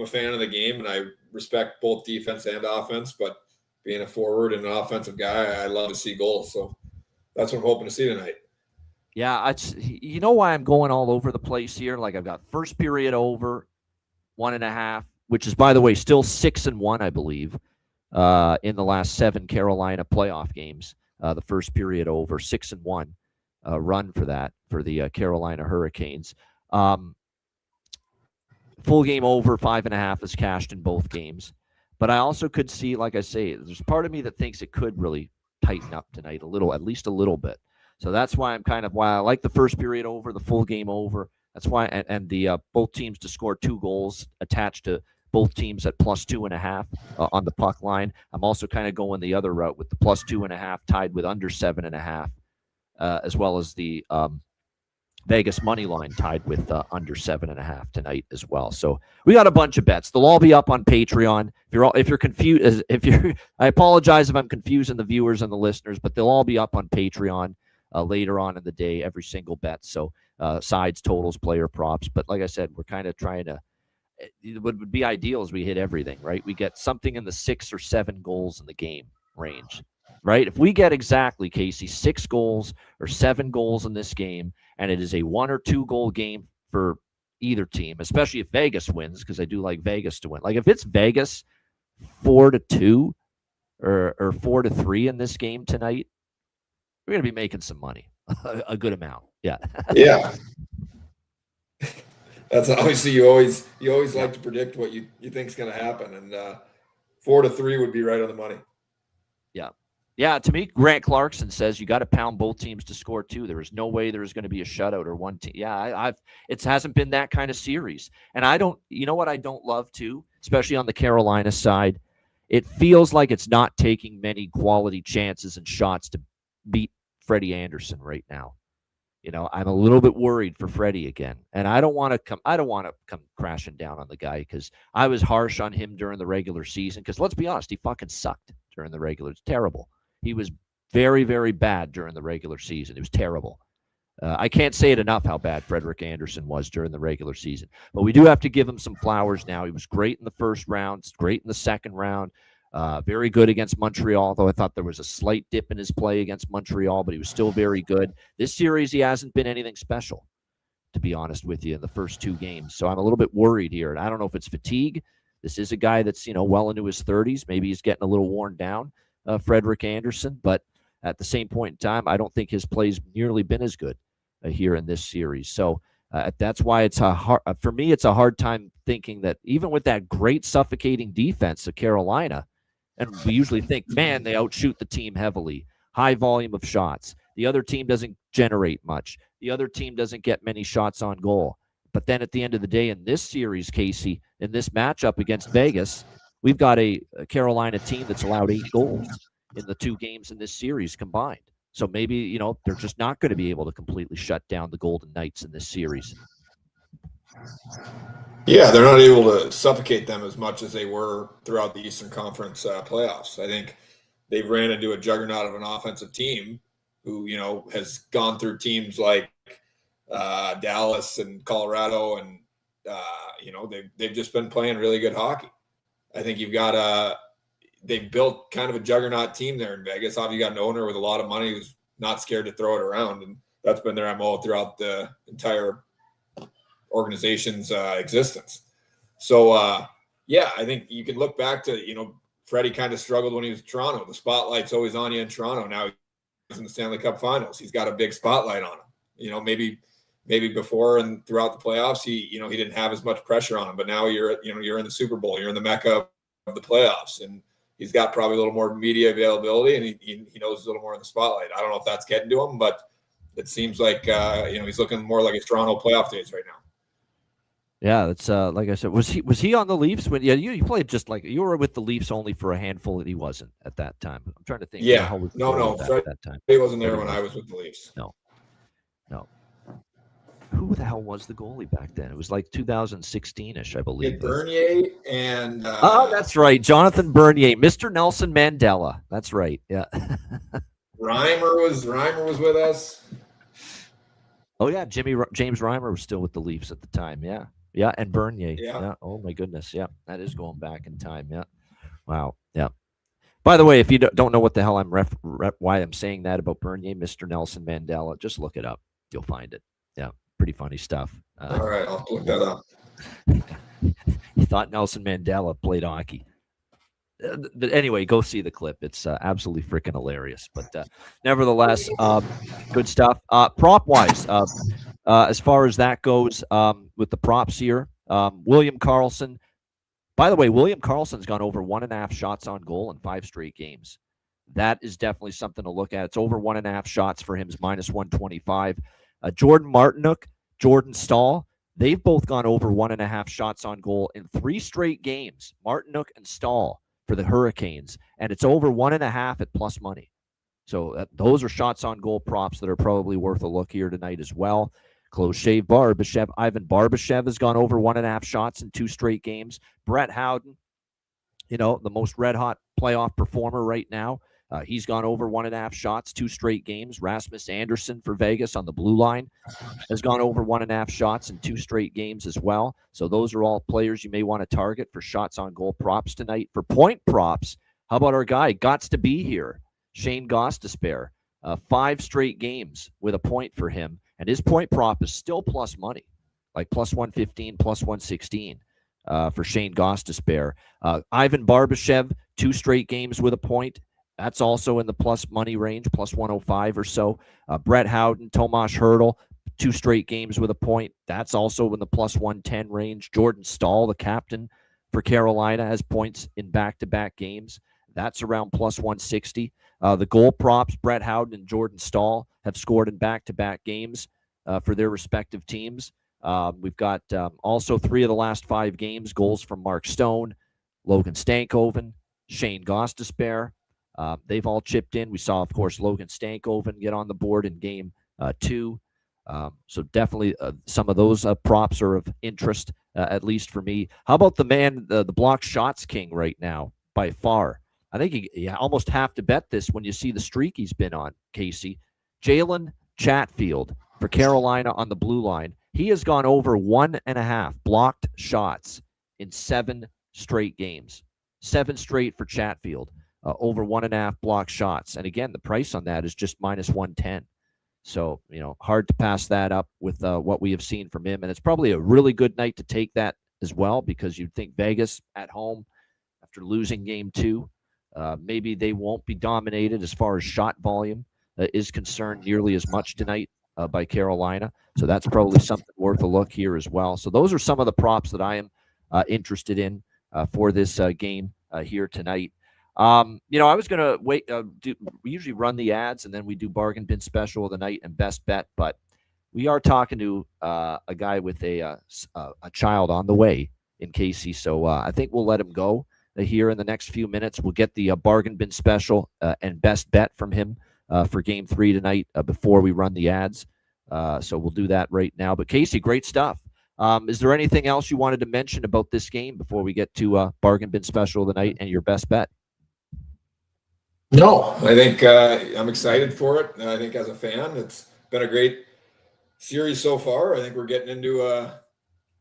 fan of the game, and I respect both defense and offense. But being a forward and an offensive guy, I love to see goals. So that's what I'm hoping to see tonight. Yeah, you know why I'm going all over the place here? Like I've got first period over 1.5, which is, by the way, still 6-1, I believe. In the last 7 Carolina playoff games, the first period over 6-1 run for the Carolina Hurricanes. Full game over 5.5 is cashed in both games, but I also could see, like I say, there's part of me that thinks it could really tighten up tonight at least a little bit. So that's why why I like the first period over, the full game over. That's why, and the both teams to score 2 goals attached to both teams at plus 2.5 on the puck line. I'm also kind of going the other route with the plus 2.5 tied with under 7.5, as well as the Vegas money line tied with under 7.5 tonight as well. So we got a bunch of bets. They'll all be up on Patreon. If you're confused, I apologize if I'm confusing the viewers and the listeners, but they'll all be up on Patreon later on in the day. Every single bet. So sides, totals, player props. But like I said, we're kind of trying to. What would be ideal is we hit everything, right? We get something in the 6 or 7 goals in the game range, right? If we get exactly, Casey, 6 goals or 7 goals in this game, and it is a 1 or 2 goal game for either team, especially if Vegas wins, because I do like Vegas to win. Like if it's Vegas 4-2 or 4-3 in this game tonight, we're going to be making some money, a good amount. Yeah. Yeah. That's obviously you always like to predict what you think is going to happen, and 4-3 would be right on the money. Yeah. To me, Grant Clarkson says you got to pound both teams to score 2. There is no way there's going to be a shutout or one team. Yeah, it hasn't been that kind of series, and I don't. You know what I don't love too, especially on the Carolina side, it feels like it's not taking many quality chances and shots to beat Freddie Anderson right now. I'm a little bit worried for Freddie again, and I don't want to come crashing down on the guy because I was harsh on him during the regular season. Because let's be honest, he fucking sucked during the regular. It's terrible. He was very, very bad during the regular season. It was terrible. I can't say it enough how bad Frederik Andersen was during the regular season. But we do have to give him some flowers now. He was great in the first round, great in the second round. Very good against Montreal, though I thought there was a slight dip in his play against Montreal, but he was still very good. This series, he hasn't been anything special, to be honest with you, in the first 2 games. So I'm a little bit worried here. And I don't know if it's fatigue. This is a guy that's, well into his 30s. Maybe he's getting a little worn down, Frederik Andersen. But at the same point in time, I don't think his play's nearly been as good here in this series. So that's why it's for me, it's a hard time thinking that even with that great suffocating defense of Carolina, and we usually think, man, they outshoot the team heavily. High volume of shots. The other team doesn't generate much. The other team doesn't get many shots on goal. But then at the end of the day, in this series, Casey, in this matchup against Vegas, we've got a Carolina team that's allowed 8 goals in the 2 games in this series combined. So maybe, they're just not going to be able to completely shut down the Golden Knights in this series. Yeah, they're not able to suffocate them as much as they were throughout the Eastern Conference playoffs. I think they've ran into a juggernaut of an offensive team who, has gone through teams like Dallas and Colorado, and they've just been playing really good hockey. I think they've built kind of a juggernaut team there in Vegas. Obviously, you got an owner with a lot of money who's not scared to throw it around. And that's been their MO throughout the entire organization's existence. So, I think you can look back to, Freddie kind of struggled when he was in Toronto. The spotlight's always on you in Toronto. Now he's in the Stanley Cup Finals. He's got a big spotlight on him. Maybe before and throughout the playoffs, he didn't have as much pressure on him. But now you're in the Super Bowl. You're in the mecca of the playoffs, and he's got probably a little more media availability, and he knows a little more in the spotlight. I don't know if that's getting to him, but it seems like he's looking more like his Toronto playoff days right now. Yeah, that's like I said. Was he on the Leafs when? Yeah, you played just like you were with the Leafs only for a handful. That he wasn't at that time. I'm trying to think. Yeah, no, at that time. He wasn't there when I was with the Leafs. No. Who the hell was the goalie back then? It was like 2016ish, I believe. Bernier and that's right, Jonathan Bernier, Mr. Nelson Mandela. That's right. Yeah. Reimer was with us. Oh yeah, James Reimer was still with the Leafs at the time. Yeah, yeah, and Bernier. Yeah. Oh my goodness. Yeah, that is going back in time. Yeah. Wow. Yeah. By the way, if you don't know what the hell why I'm saying that about Bernier, Mr. Nelson Mandela, just look it up. You'll find it. Yeah, pretty funny stuff. All right, I'll look that up. He thought Nelson Mandela played hockey. But anyway, go see the clip. It's absolutely freaking hilarious. But nevertheless, good stuff. Prop-wise, as far as that goes, with the props here, William Karlsson. By the way, William Karlsson's gone over 1.5 shots on goal in 5 straight games. That is definitely something to look at. It's over 1.5 shots for him is -125. Jordan Martinook, Jordan Staal, they've both gone over 1.5 shots on goal in 3 straight games. Martinook and Staal for the Hurricanes, and it's over 1.5 at plus money. So those are shots on goal props that are probably worth a look here tonight as well. Close shave Barbashev. Ivan Barbashev has gone over 1.5 shots in 2 straight games. Brett Howden, the most red-hot playoff performer right now. He's gone over 1.5 shots, 2 straight games. Rasmus Anderson for Vegas on the blue line has gone over 1.5 shots in 2 straight games as well. So those are all players you may want to target for shots on goal props tonight. For point props, how about our guy, Gots to be here, Shane Gostisbehere. 5 straight games with a point for him. And his point prop is still plus money, like +115, +116 for Shane Gostisbehere. Ivan Barbashev, 2 straight games with a point. That's also in the plus money range, +105 or so. Brett Howden, Tomas Hertl, 2 straight games with a point. That's also in the +110 range. Jordan Staal, the captain for Carolina, has points in back-to-back games. That's around +160. The goal props, Brett Howden and Jordan Staal have scored in back-to-back games for their respective teams. We've got also 3 of the last 5 games, goals from Mark Stone, Logan Stankoven, Shane Gostisbehere. They've all chipped in. We saw, of course, Logan Stankoven get on the board in game 2. So definitely some of those props are of interest, at least for me. How about the man, the block shots king right now, by far? I think you almost have to bet this when you see the streak he's been on, Casey. Jalen Chatfield for Carolina on the blue line. He has gone over 1.5 blocked shots in 7 straight games. 7 straight for Chatfield. Over 1.5 block shots. And again, the price on that is just -110. So, hard to pass that up with what we have seen from him. And it's probably a really good night to take that as well, because you'd think Vegas at home, after losing game 2, maybe they won't be dominated as far as shot volume is concerned nearly as much tonight by Carolina. So that's probably something worth a look here as well. So those are some of the props that I am interested in for this game here tonight. I was going to wait. We usually run the ads and then we do bargain bin special of the night and best bet. But we are talking to a guy with a child on the way in Casey. So I think we'll let him go here in the next few minutes. We'll get the bargain bin special and best bet from him for game 3 tonight before we run the ads. So we'll do that right now. But Casey, great stuff. Is there anything else you wanted to mention about this game before we get to bargain bin special of the night and your best bet? No, I think I'm excited for it. I think as a fan, it's been a great series so far. I think we're getting into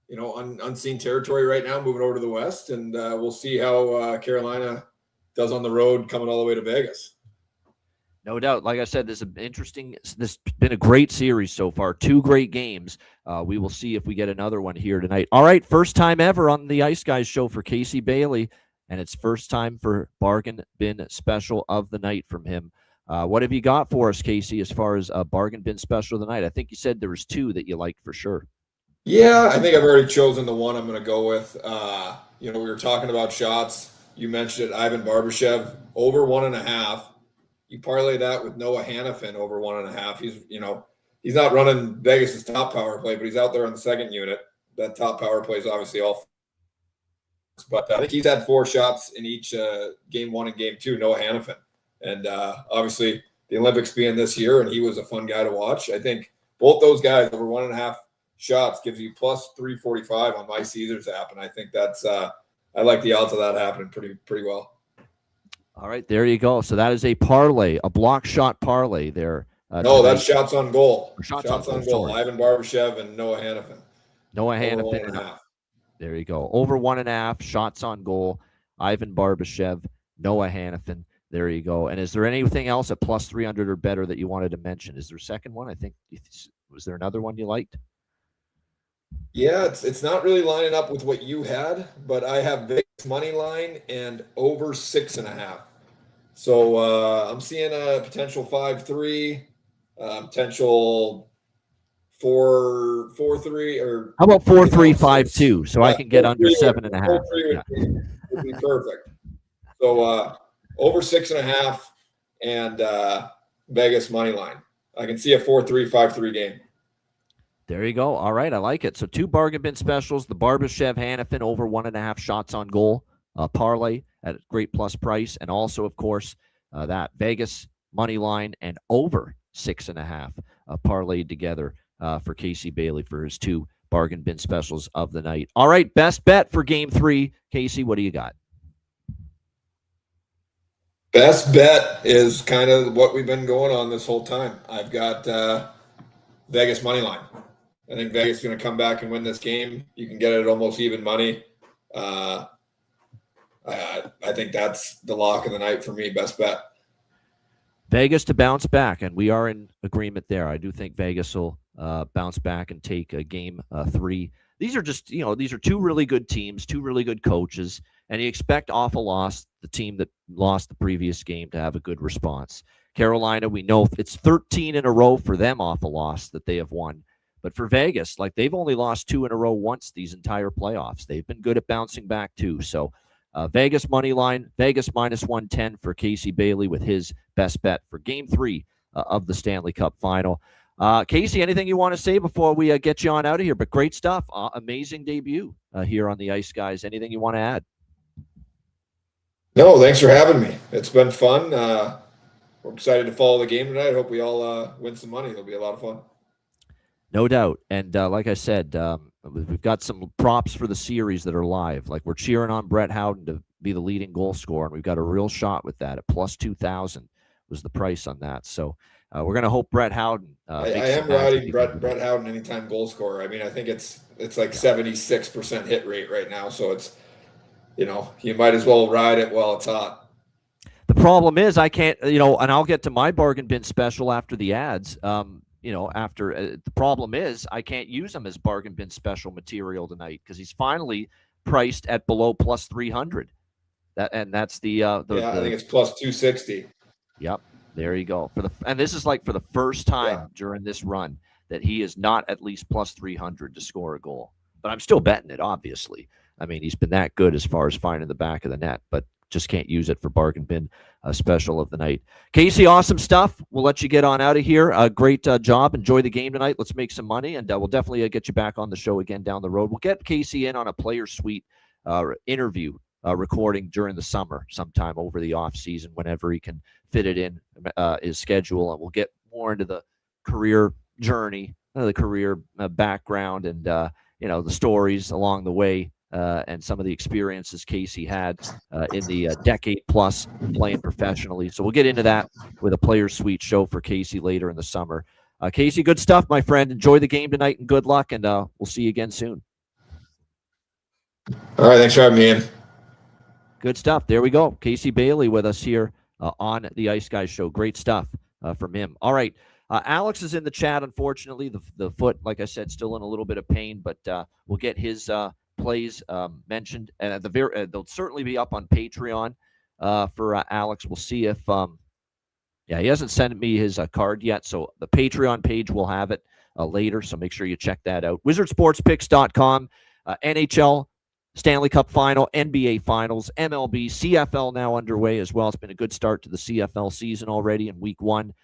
unseen territory right now, moving over to the West, and we'll see how Carolina does on the road coming all the way to Vegas. No doubt. Like I said, this has been a great series so far. 2 great games. We will see if we get another one here tonight. All right, first time ever on the Ice Guys show for Casey Bailey, and it's first time for Bargain Bin Special of the night from him. What have you got for us, Casey, as far as a Bargain Bin Special of the night? I think you said there was 2 that you liked for sure. Yeah, I think I've already chosen the one I'm going to go with. We were talking about shots. You mentioned it, Ivan Barbashev, over 1.5. You parlay that with Noah Hannafin over 1.5. He's not running Vegas's top power play, but he's out there on the second unit. That top power play is obviously all. But I think he's had 4 shots in each game 1 and game 2, Noah Hannafin. And obviously the Olympics being this year, and he was a fun guy to watch. I think both those guys over 1.5 shots gives you plus 345 on my Caesars app. And I think that's I like the odds of that happening pretty well. All right, there you go. So that is a parlay, a block shot parlay there. No, that's shots on goal. Shots on goal. Sorry. Ivan Barbashev and Noah Hannafin. Noah Hannafin. There you go. Over 1.5 shots on goal. Ivan Barbashev, Noah Hannafin. There you go. And is there anything else at plus 300 or better that you wanted to mention? Is there a second one? I think, was there another one you liked? Yeah, it's not really lining up with what you had, but I have Vegas money line and over 6.5. So I'm seeing a potential 5-3, potential 4-3, or how about 4-3, 5-2? So I can get under 7.5. Would be perfect. So over 6.5 and Vegas money line. I can see a 4-3, 5-3 game. There you go. All right, I like it. So 2 bargain bin specials: the Barbashev Hannafin over 1.5 shots on goal parlay at a great plus price, and also, of course, that Vegas money line and over 6.5 parlayed together for Casey Bailey for his 2 bargain bin specials of the night. All right, best bet for Game 3, Casey. What do you got? Best bet is kind of what we've been going on this whole time. I've got Vegas money line. I think Vegas is going to come back and win this game. You can get it at almost even money. I think that's the lock of the night for me. Best bet. Vegas to bounce back, and we are in agreement there. I do think Vegas will bounce back and take a game 3. These are just, these are 2 really good teams, 2 really good coaches, and you expect off a loss, the team that lost the previous game to have a good response. Carolina, we know it's 13 in a row for them off a loss that they have won. But for Vegas, they've only lost 2 in a row once these entire playoffs. They've been good at bouncing back too. So Vegas money line, Vegas minus 110 for Casey Bailey with his best bet for Game 3 of the Stanley Cup Final. Casey, anything you want to say before we get you on out of here? But great stuff. Amazing debut here on the Ice Guys. Anything you want to add? No, thanks for having me. It's been fun. We're excited to follow the game tonight. I hope we all win some money. It'll be a lot of fun. No doubt. And like I said, we've got some props for the series that are live. We're cheering on Brett Howden to be the leading goal scorer, and we've got a real shot with that at plus 2,000 was the price on that. So we're going to hope Brett Howden. I am riding Brett Howden anytime goal scorer. I mean, I think it's like 76% hit rate right now. So it's, you might as well ride it while it's hot. The problem is I can't, and I'll get to my bargain bin special after the ads. The problem is I can't use him as bargain bin special material tonight because he's finally priced at below plus 300. That's the I think it's plus 260. Yep, there you go. And this is for the first time during this run that he is not at least plus 300 to score a goal. But I'm still betting it, obviously. I mean, he's been that good as far as finding the back of the net, but just can't use it for bargain bin special of the night. Casey, awesome stuff. We'll let you get on out of here. Great job. Enjoy the game tonight. Let's make some money, and we'll definitely get you back on the show again down the road. We'll get Casey in on a Player Suite interview recording during the summer sometime over the off season whenever he can fit it in his schedule, and we'll get more into the career journey, the career background, and the stories along the way. And some of the experiences Casey had in the decade plus playing professionally. So we'll get into that with a Player Suite show for Casey later in the summer. Casey, good stuff, my friend. Enjoy the game tonight and good luck, and we'll see you again soon. All right, thanks for having me in. Good stuff. There we go. Casey Bailey with us here on the Ice Guys show. Great stuff from him. All right. Alex is in the chat. Unfortunately, the foot, like I said, still in a little bit of pain, but we'll get his plays mentioned. And at the they'll certainly be up on Patreon for Alex. We'll see if he hasn't sent me his card yet, so the Patreon page will have it later, so make sure you check that out. WizardSportsPicks.com, NHL, Stanley Cup Final, NBA Finals, MLB, CFL now underway as well. It's been a good start to the CFL season already in week 1.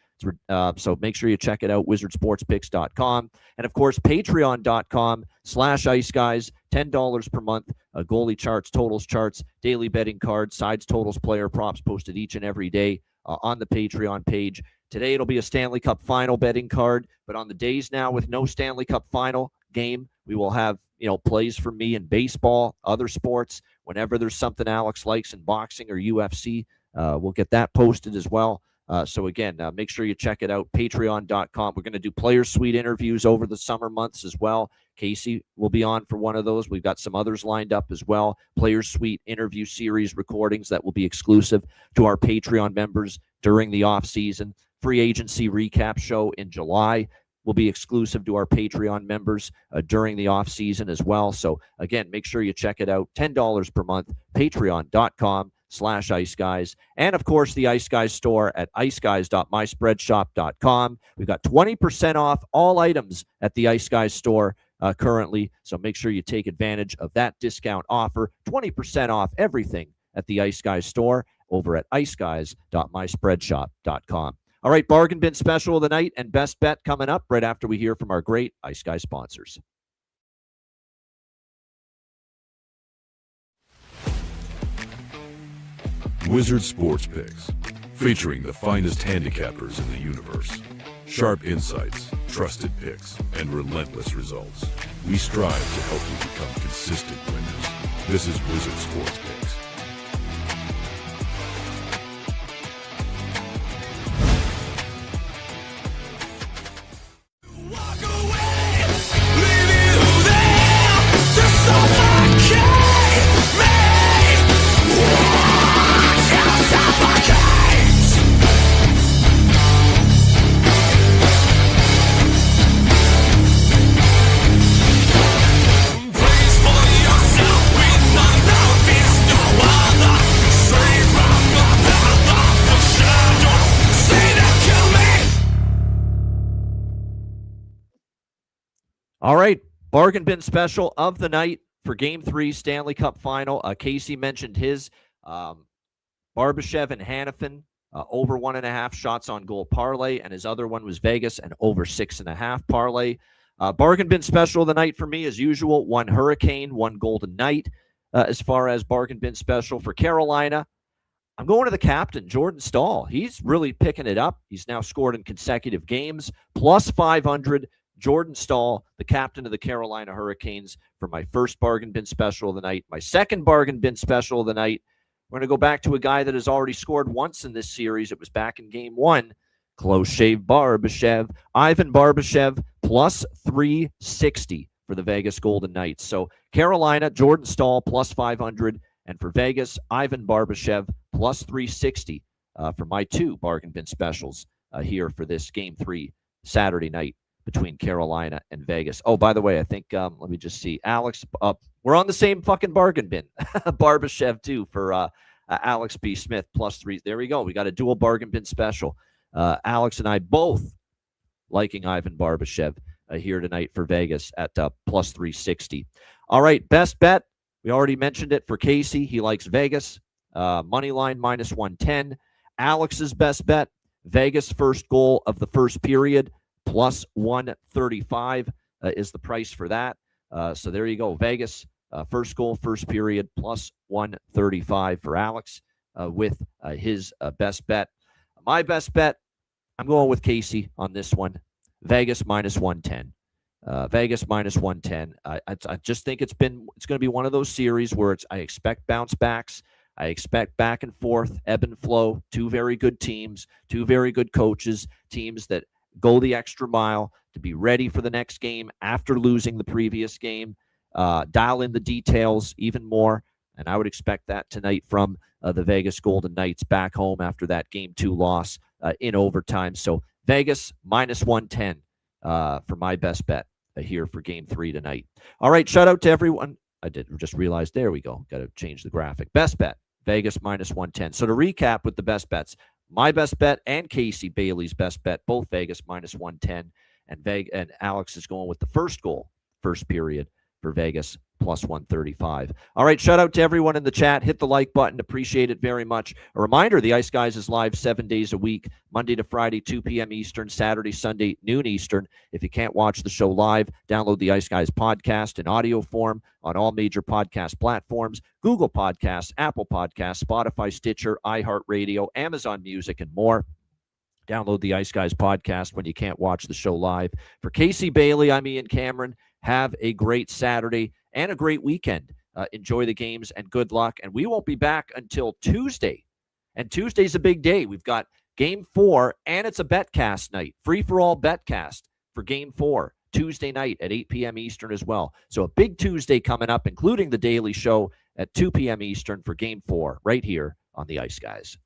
So make sure you check it out, wizardsportspicks.com. And, of course, patreon.com/Ice Guys, $10 per month, goalie charts, totals charts, daily betting cards, sides, totals, player props posted each and every day on the Patreon page. Today it'll be a Stanley Cup Final betting card, but on the days now with no Stanley Cup Final game, we will have plays from me in baseball, other sports. Whenever there's something Alex likes in boxing or UFC, we'll get that posted as well. So again, make sure you check it out, patreon.com. We're going to do Player Suite interviews over the summer months as well. Casey will be on for one of those. We've got some others lined up as well. Player Suite interview series recordings that will be exclusive to our Patreon members during the off season. Free agency recap show in July will be exclusive to our Patreon members during the off season as well. So again, make sure you check it out. $10 per month, patreon.com/Ice Guys. And of course, the Ice Guys store at iceguys.myspreadshop.com. We've got 20% off all items at the Ice Guys store currently. So make sure you take advantage of that discount offer. 20% off everything at the Ice Guys store over at iceguys.myspreadshop.com. All right, bargain bin special of the night and best bet coming up right after we hear from our great Ice Guys sponsors. Wizard Sports Picks, featuring the finest handicappers in the universe. Sharp insights, trusted picks, and relentless results. We strive to help you become consistent winners. This is Wizard Sports Picks. All right, bargain bin special of the night for Game 3 Stanley Cup Final. Casey mentioned his Barbashev and Hanifin over 1.5 shots on goal parlay, and his other one was Vegas and over 6.5 parlay. Bargain bin special of the night for me, as usual, 1 Hurricane, 1 Golden Knight. As far as bargain bin special for Carolina, I'm going to the captain, Jordan Staal. He's really picking it up. He's now scored in consecutive games, plus 500. Jordan Staal, the captain of the Carolina Hurricanes, for my first bargain bin special of the night. My second bargain bin special of the night, we're going to go back to a guy that has already scored once in this series. It was back in Game 1. Close shave Barbashev. Ivan Barbashev, plus 360 for the Vegas Golden Knights. So Carolina, Jordan Staal, plus 500. And for Vegas, Ivan Barbashev, plus 360 for my 2 bargain bin specials here for this Game 3 Saturday night between Carolina and Vegas. Oh, by the way, I think, let me just see. Alex, we're on the same fucking bargain bin. Barbashev, too, for Alex B. Smith, plus 3. There we go. We got a dual bargain bin special. Alex and I both liking Ivan Barbashev here tonight for Vegas at plus 360. All right, best bet. We already mentioned it for Casey. He likes Vegas. Money line, minus 110. Alex's best bet, Vegas first goal of the first period, plus 135 is the price for that. So there you go. Vegas, first goal, first period, plus 135 for Alex with his best bet. My best bet, I'm going with Casey on this one. Vegas minus 110. Vegas minus 110. I just think it's going to be one of those series where I expect bounce backs. I expect back and forth, ebb and flow. 2 very good teams, 2 very good coaches, teams that go the extra mile to be ready for the next game after losing the previous game, dial in the details even more. And I would expect that tonight from the Vegas Golden Knights back home after that Game 2 loss in overtime. So Vegas minus 110 for my best bet here for Game 3 tonight. All right, shout out to everyone. I did just realize, there we go. Got to change the graphic. Best bet, Vegas minus 110. So to recap with the best bets, my best bet and Casey Bailey's best bet, both Vegas minus 110. And Alex is going with the first goal, first period for Vegas plus 135. All right, shout out to everyone in the chat. Hit the like button. Appreciate it very much. A reminder, the Ice Guys is live 7 days a week, Monday to Friday, 2 p.m. Eastern, Saturday, Sunday, noon Eastern. If you can't watch the show live, download the Ice Guys podcast in audio form on all major podcast platforms, Google Podcasts, Apple Podcasts, Spotify, Stitcher, iHeartRadio, Amazon Music, and more. Download the Ice Guys podcast when you can't watch the show live. For Casey Bailey, I'm Ian Cameron. Have a great Saturday and a great weekend. Enjoy the games and good luck. And we won't be back until Tuesday. And Tuesday's a big day. We've got Game 4, and it's a betcast night. Free-for-all betcast for Game 4, Tuesday night at 8 p.m. Eastern as well. So a big Tuesday coming up, including the Daily Show at 2 p.m. Eastern for Game 4 right here on the Ice Guys.